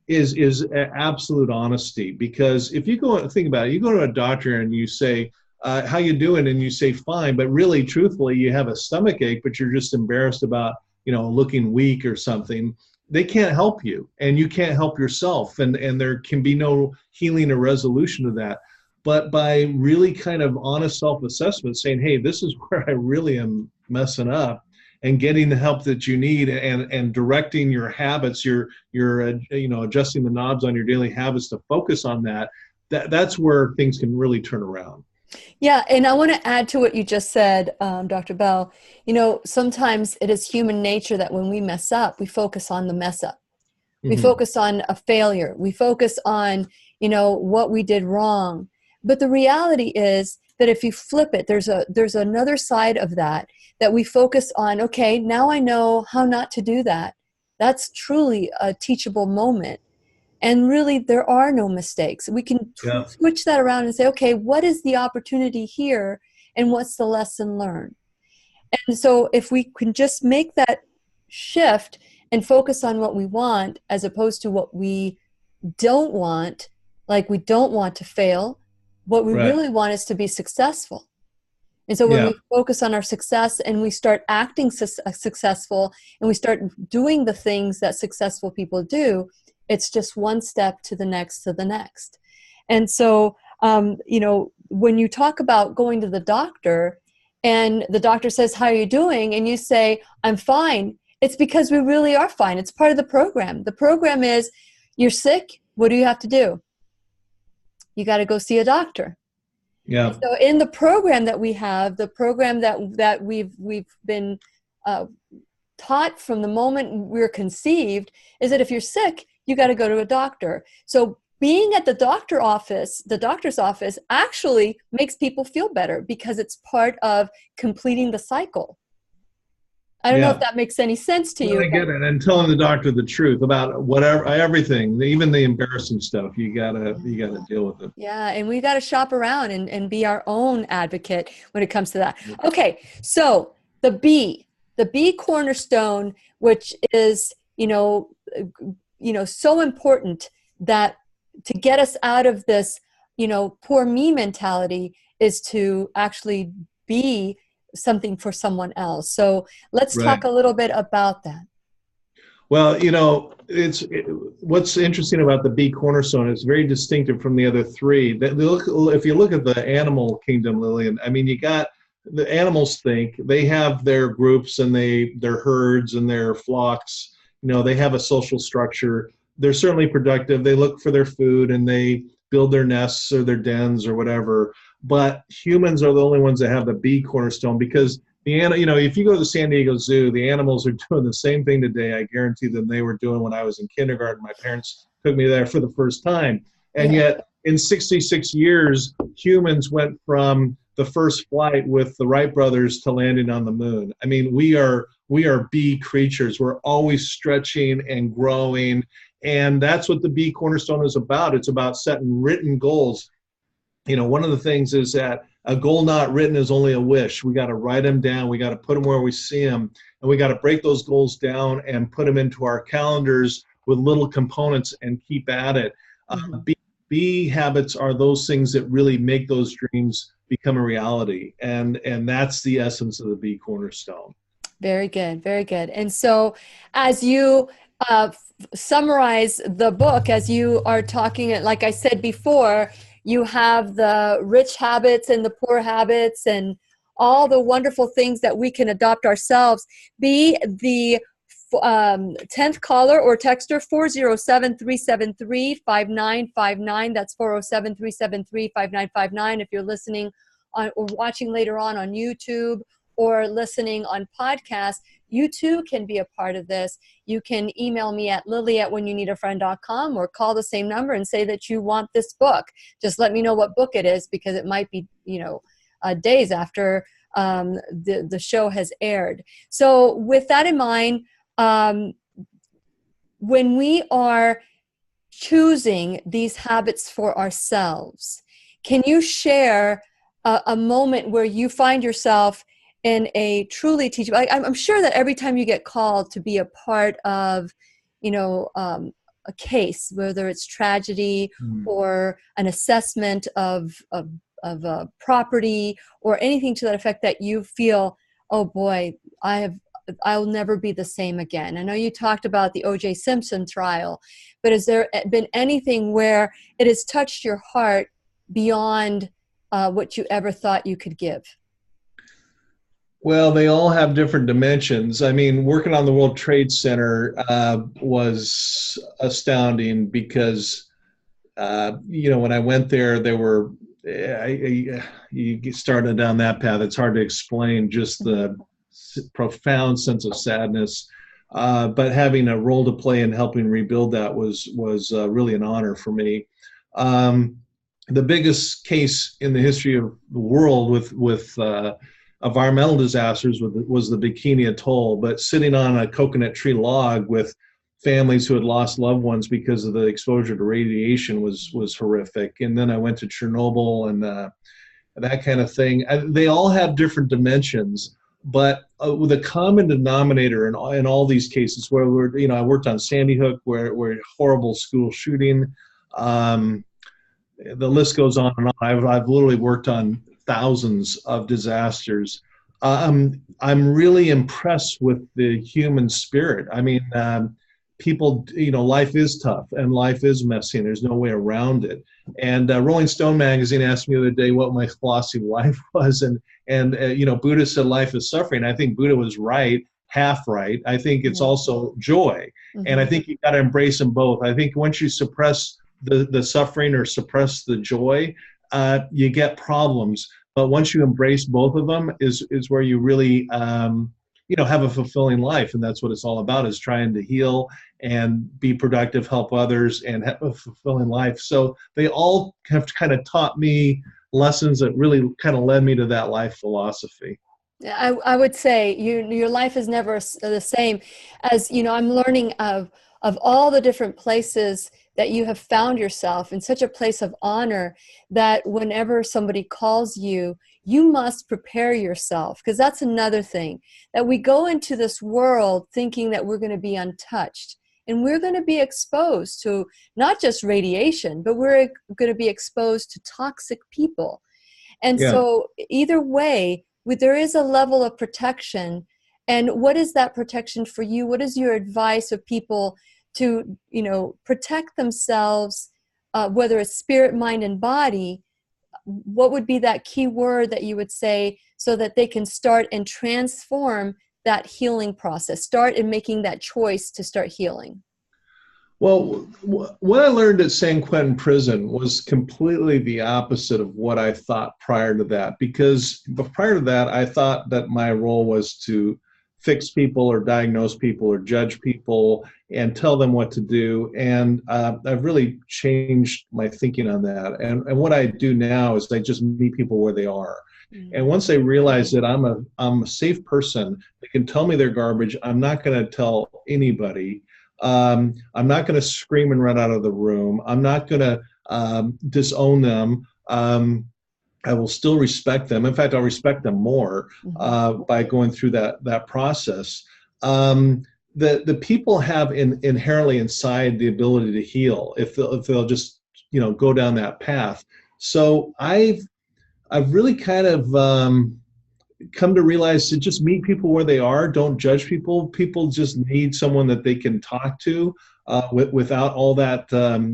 Is absolute honesty. Because if you think about it, you go to a doctor and you say, how you doing? And you say, fine. But really, truthfully, you have a stomach ache, but you're just embarrassed about, looking weak or something. They can't help you, and you can't help yourself, and there can be no healing or resolution to that. But by really kind of honest self-assessment, saying, hey, this is where I really am messing up, and getting the help that you need, and directing your habits, you're adjusting the knobs on your daily habits to focus on that's where things can really turn around. Yeah, and I want to add to what you just said, Dr. Bell. You know, sometimes it is human nature that when we mess up, we focus on the mess up. We Hmm. focus on a failure. We focus on, you know, what we did wrong. But the reality is that if you flip it, there's another side of that, that we focus on, okay, now I know how not to do that. That's truly a teachable moment. And really, there are no mistakes. We can Yeah. switch that around and say, okay, what is the opportunity here? And what's the lesson learned? And so, if we can just make that shift and focus on what we want as opposed to what we don't want, like we don't want to fail, what we Right. really want is to be successful. And so when Yeah. we focus on our success and we start acting successful and we start doing the things that successful people do, it's just one step to the next to the next. And so, you know, when you talk about going to the doctor and the doctor says, how are you doing? And you say, I'm fine. It's because we really are fine. It's part of the program. The program is, you're sick. What do you have to do? You got to go see a doctor. And Yeah. so in the program that we have, the program that we've been taught from the moment we're conceived, is that if you're sick, you got to go to a doctor. So being at the doctor's office actually makes people feel better because it's part of completing the cycle. I don't know if Yeah. that makes any sense to Well, you, I but get it. And telling the doctor the truth about whatever, everything, even the embarrassing stuff, you gotta deal with it. yeah, and we got to shop around and be our own advocate when it comes to that. Okay, so the B cornerstone, which is, so important, that to get us out of this, poor me mentality, is to actually be something for someone else. So let's Right. talk a little bit about that. Well, what's interesting about the bee cornerstone is very distinctive from the other three. If you look at the animal kingdom, Lillian, I mean, you got the animals think they have their groups and their herds and their flocks. They have a social structure. They're certainly productive. They look for their food and they build their nests or their dens or whatever. But humans are the only ones that have the bee cornerstone, because if you go to the San Diego Zoo, the animals are doing the same thing today, I guarantee, than they were doing when I was in kindergarten. My parents took me there for the first time. And Yeah. yet, in 66 years, humans went from the first flight with the Wright brothers to landing on the moon. I mean, we are bee creatures. We're always stretching and growing. And that's what the bee cornerstone is about. It's about setting written goals. One of the things is that a goal not written is only a wish. We got to write them down. We got to put them where we see them. And we got to break those goals down and put them into our calendars with little components and keep at it. Mhm. B habits are those things that really make those dreams become a reality. And that's the essence of the B cornerstone. Very good, very good. And so, as you summarize the book, as you are talking, like I said before, you have the rich habits and the poor habits and all the wonderful things that we can adopt ourselves. Be the 10th caller or texter, 407-373-5959. That's 407-373-5959. If you're listening on or watching later on YouTube or listening on podcast, you too can be a part of this. You can email me at lily@whenyouneedafriend.com or call the same number and say that you want this book. Just let me know what book it is, because it might be, days after the show has aired. So with that in mind, when we are choosing these habits for ourselves, can you share a moment where you find yourself in a truly teachable? I'm sure that every time you get called to be a part of, a case, whether it's tragedy or an assessment of a property or anything to that effect, that you feel, oh boy, I'll never be the same again. I know you talked about the O.J. Simpson trial, but has there been anything where it has touched your heart beyond what you ever thought you could give? Well, they all have different dimensions. I mean, working on the World Trade Center was astounding because, when I went there, there were You get started down that path. It's hard to explain just the profound sense of sadness. But having a role to play in helping rebuild that was really an honor for me. The biggest case in the history of the world with environmental disasters was the Bikini Atoll. But sitting on a coconut tree log with families who had lost loved ones because of the exposure to radiation was horrific. And then I went to Chernobyl and that kind of thing. They all have different dimensions, but with a common denominator in all these cases, where I worked on Sandy Hook, where horrible school shooting. The list goes on and on. I've literally worked on thousands of disasters. I'm really impressed with the human spirit. I mean, people, life is tough and life is messy and there's no way around it. And Rolling Stone magazine asked me the other day what my philosophy of life was. And Buddha said life is suffering. I think Buddha was right, half right. I think it's also joy. Mm-hmm. And I think you got to embrace them both. I think once you suppress the suffering or suppress the joy, you get problems. But once you embrace both of them is where you really, have a fulfilling life. And that's what it's all about, is trying to heal and be productive, help others, and have a fulfilling life. So they all have kind of taught me lessons that really kind of led me to that life philosophy. I would say your life is never the same. As I'm learning of all the different places that you have found yourself in such a place of honor, that whenever somebody calls you, you must prepare yourself. Because that's another thing, that we go into this world thinking that we're going to be untouched. And we're going to be exposed to not just radiation, but we're going to be exposed to toxic people. And so either way, there is a level of protection. And what is that protection for you? What is your advice of people to, protect themselves, whether it's spirit, mind, and body? What would be that key word that you would say so that they can start and transform that healing process, start in making that choice to start healing? Well, what I learned at San Quentin Prison was completely the opposite of what I thought prior to that. Because prior to that, I thought that my role was to fix people or diagnose people or judge people and tell them what to do. And I've really changed my thinking on that. And what I do now is I just meet people where they are. Mm-hmm. And once they realize that I'm a safe person, they can tell me their garbage. I'm not going to tell anybody. I'm not going to scream and run out of the room. I'm not going to disown them. I will still respect them. In fact, I'll respect them more by going through that process. The people have inherently inside the ability to heal if they'll just go down that path. So I've really kind of come to realize to just meet people where they are. Don't judge people. People just need someone that they can talk to without all that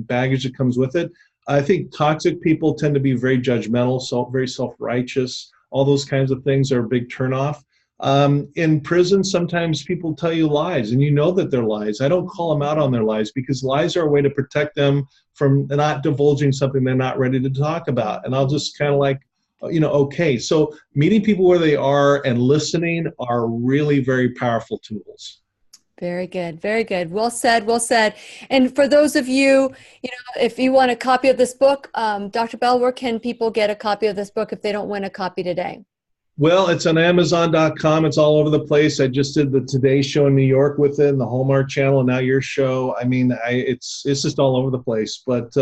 baggage that comes with it. I think toxic people tend to be very judgmental, very self-righteous. All those kinds of things are a big turnoff. In prison, sometimes people tell you lies, and you know that they're lies. I don't call them out on their lies, because lies are a way to protect them from not divulging something they're not ready to talk about. And I'll just kind of like, okay. So meeting people where they are and listening are really very powerful tools. Very good. Very good. Well said. Well said. And for those of you, if you want a copy of this book, Dr. Bell, where can people get a copy of this book if they don't win a copy today? Well, it's on Amazon.com. It's all over the place. I just did the Today Show in New York with it, and the Hallmark Channel, and now your show. I mean, it's just all over the place. But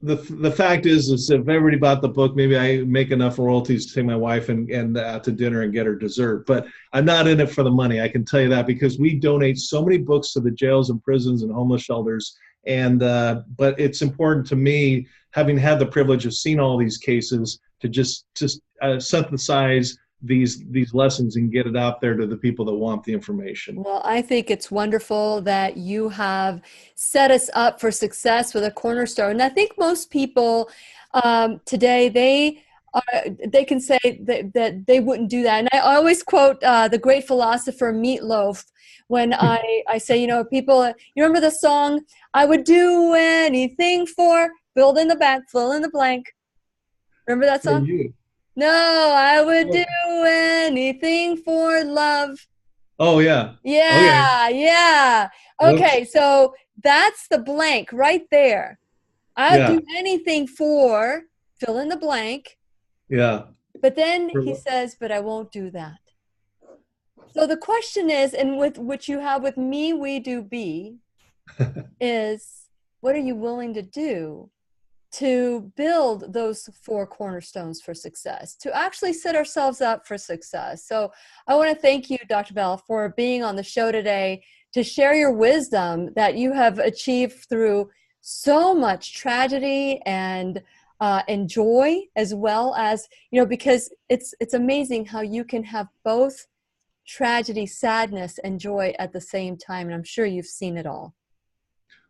the fact is if everybody bought the book, maybe I make enough royalties to take my wife and out to dinner and get her dessert. But I'm not in it for the money. I can tell you that, because we donate so many books to the jails and prisons and homeless shelters. And but it's important to me, having had the privilege of seeing all these cases, to just synthesize these lessons and get it out there to the people that want the information. Well, I think it's wonderful that you have set us up for success with a Cornerstone. And I think most people today, they they can say that they wouldn't do that. And I always quote the great philosopher Meatloaf when I say, people, you remember the song, I would do anything for, fill in the blank. Remember that For song? you. No, I would do anything for love. Oh, yeah. Yeah, Okay. yeah. Whoops. Okay, so that's the blank right there. I'll Yeah. do anything for, fill in the blank. Yeah. But then he says, but I won't do that. So the question is, and with which you have with me, we do be, is what are you willing to do to build those 4 cornerstones for success, to actually set ourselves up for success? So I want to thank you, Dr. Bell, for being on the show today to share your wisdom that you have achieved through so much tragedy and joy, as well as, because it's amazing how you can have both tragedy, sadness, and joy at the same time. And I'm sure you've seen it all.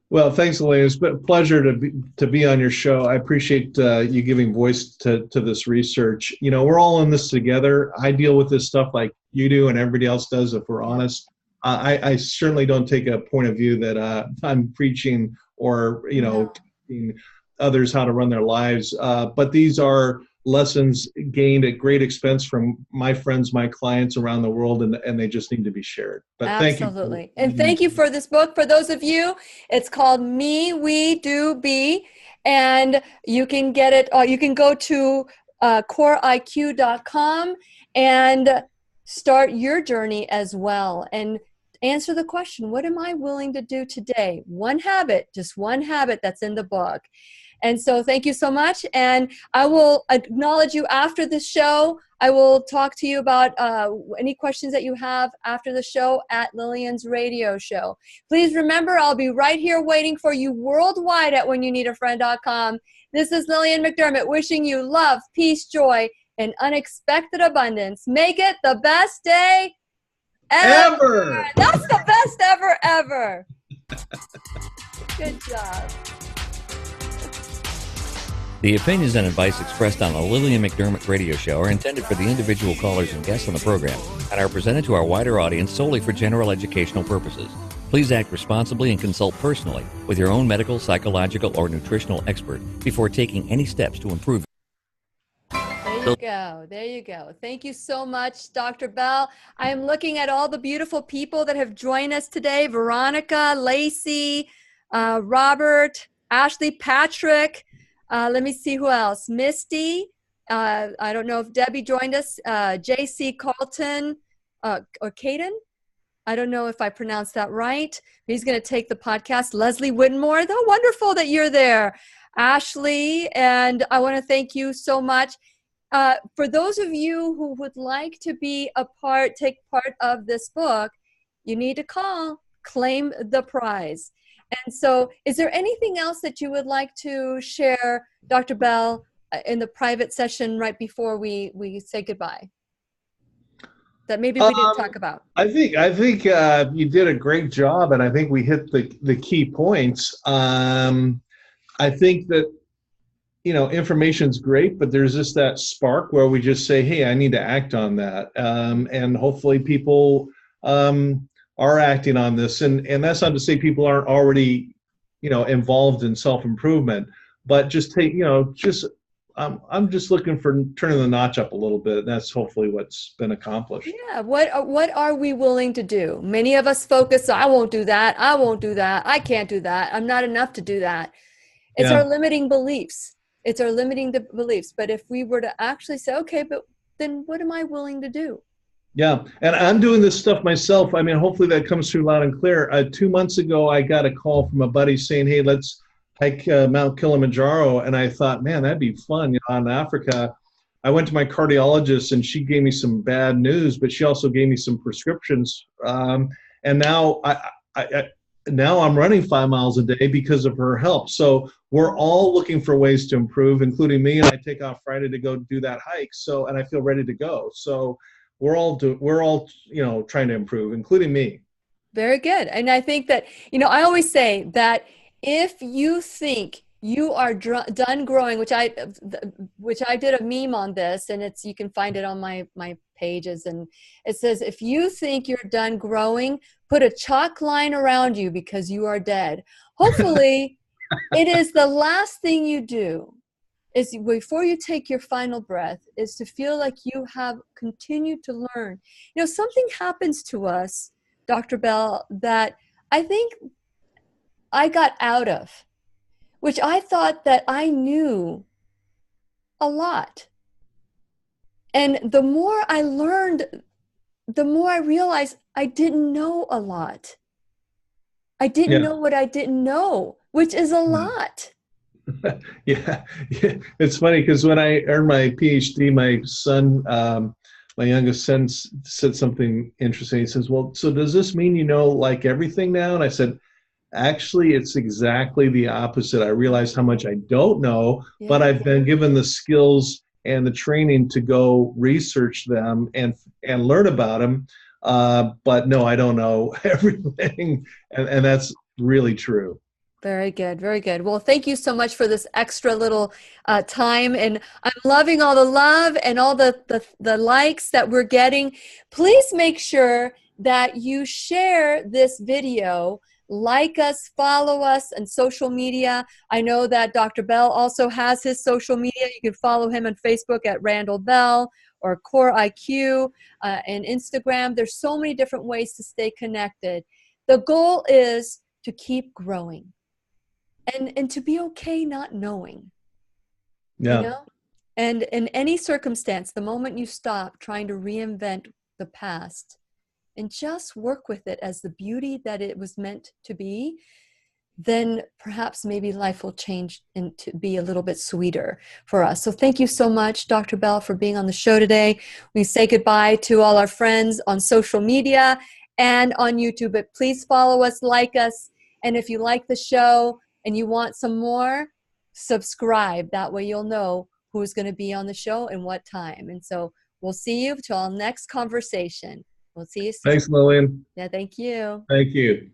Well, thanks, Lillian. It's been a pleasure to be on your show. I appreciate you giving voice to this research. We're all in this together. I deal with this stuff like you do and everybody else does, if we're honest. I certainly don't take a point of view that I'm preaching or, No. teaching others how to run their lives. But these are lessons gained at great expense from my friends, my clients around the world, and they just need to be shared. But Absolutely. Thank you. And thank you for this book. For those of you, it's called Me, We Do Be. And you can get it, you can go to coreiq.com and start your journey as well. And answer the question, what am I willing to do today? One habit, just one habit that's in the book. And so thank you so much. And I will acknowledge you after the show. I will talk to you about any questions that you have after the show at Lillian's radio show. Please remember, I'll be right here waiting for you worldwide at whenyouneedafriend.com. This is Lillian McDermott wishing you love, peace, joy, and unexpected abundance. Make it the best day ever. That's the best ever. Good job. The opinions and advice expressed on the Lillian McDermott radio show are intended for the individual callers and guests on the program and are presented to our wider audience solely for general educational purposes. Please act responsibly and consult personally with your own medical, psychological, or nutritional expert before taking any steps to improve. There you go. Thank you so much, Dr. Bell. I am looking at all the beautiful people that have joined us today. Veronica, Lacey, Robert, Ashley, Patrick. Let me see who else. Misty. I don't know if Debbie joined us. JC Carlton or Caden. I don't know if I pronounced that right. He's going to take the podcast. Leslie Whitmore. Though wonderful that you're there. Ashley, and I want to thank you so much. For those of you who would like to take part of this book, you need to claim the prize. And so is there anything else that you would like to share, Dr. Bell, in the private session right before we say goodbye that maybe we didn't talk about? I think you did a great job, and I think we hit the key points. I think that, information's great, but there's just that spark where we just say, hey, I need to act on that. And hopefully people are acting on this. And that's not to say people aren't already, involved in self-improvement, but just take, I'm just looking for turning the notch up a little bit. That's hopefully what's been accomplished. Yeah. What are we willing to do? Many of us focus, I won't do that. I won't do that. I can't do that. I'm not enough to do that. It's our limiting beliefs. It's our limiting beliefs. But if we were to actually say, okay, but then what am I willing to do? Yeah, and I'm doing this stuff myself. I mean, hopefully that comes through loud and clear. 2 months ago, I got a call from a buddy saying, hey, let's hike Mount Kilimanjaro. And I thought, man, that'd be fun, in Africa. I went to my cardiologist, and she gave me some bad news, but she also gave me some prescriptions. And now I'm running 5 miles a day because of her help. So we're all looking for ways to improve, including me. And I take off Friday to go do that hike. And I feel ready to go. So we're all trying to improve, including me. Very good. And I think that, I always say that if you think you are done growing, which I did a meme on this, and you can find it on my pages, and it says, if you think you're done growing, put a chalk line around you because you are dead. Hopefully it is the last thing you do is before you take your final breath is to feel like you have continued to learn. Something happens to us, Dr. Bell, that I think I got out of, which I thought that I knew a lot. And the more I learned, the more I realized I didn't know a lot. I didn't know what I didn't know, which is a lot. Yeah. It's funny because when I earned my PhD, my son, my youngest son, said something interesting. He says, well, so does this mean you know like everything now? And I said, actually, it's exactly the opposite. I realize how much I don't know, but I've been given the skills and the training to go research them and learn about them. But no, I don't know everything. And that's really true. Very good. Very good. Well, thank you so much for this extra little time. And I'm loving all the love and all the likes that we're getting. Please make sure that you share this video, like us, follow us on social media. I know that Dr. Bell also has his social media. You can follow him on Facebook at Randal Bell or Core IQ and Instagram. There's so many different ways to stay connected. The goal is to keep growing. And to be okay not knowing, and in any circumstance, the moment you stop trying to reinvent the past and just work with it as the beauty that it was meant to be, then perhaps maybe life will change and to be a little bit sweeter for us. So thank you so much, Dr. Bell, for being on the show today. We say goodbye to all our friends on social media and on YouTube, but please follow us, like us, and if you like the show, and you want some more, subscribe. That way you'll know who's going to be on the show and what time. And so we'll see you till our next conversation. We'll see you soon. Thanks, Lillian. Yeah, thank you. Thank you.